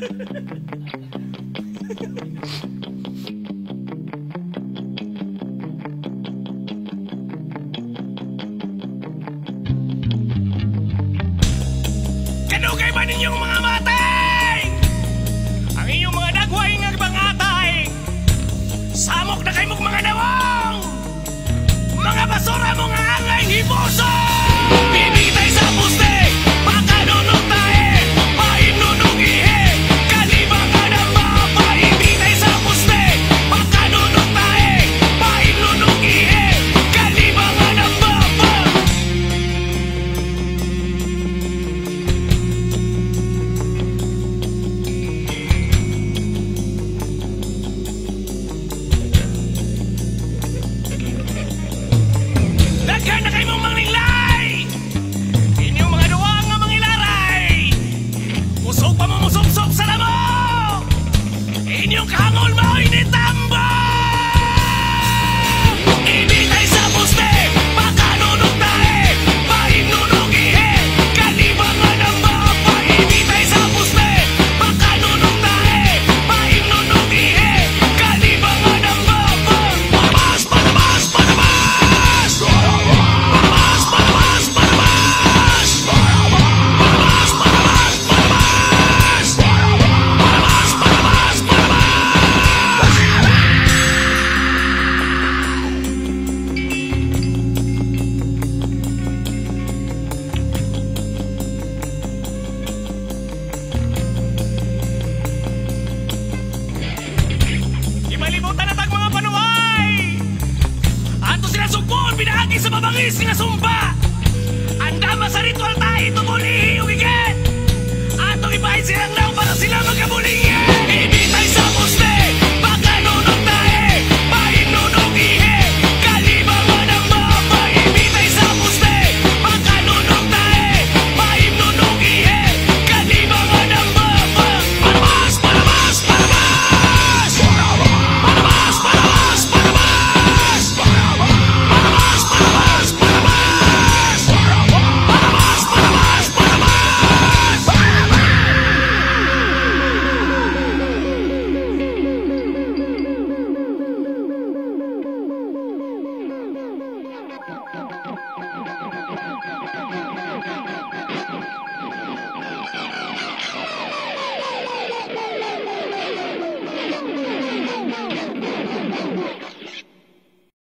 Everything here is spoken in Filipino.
Kanugay man ninyong mga matay! Ang inyong mga dagway nga bangatay! Samok na kayo mga nawang! Mga basura mo nga angay hiboso! Bibitay sa puste! Pakanunog tae! Painunog ihe! Kalibangan ang mga paibitay sa puste! Pakanunog tae! Painunog ihe! Kalibangan ang baba! Daghan na kayo mong manglilay! Inyong mga duwang nga mangilaray! Musog pa mo musog-sog sa lamok! Inyong kahangol mo initambo! Ibitay sa puste! Pakanunog tae! Painunog ihe! Kalibangan ang mga paibitay sa puste! Pakanunog tae! Painunog ihe! Kalibangan ang mga palabas! Palabas! Palabas! Palabas! Palabas! Palabas! Palabas! Palabas! Palabas! Palabas! Palabas! Imalimutan na tag mga panuhay! Ato sila sumpon, pinahagi sa mabangis nga sumpa!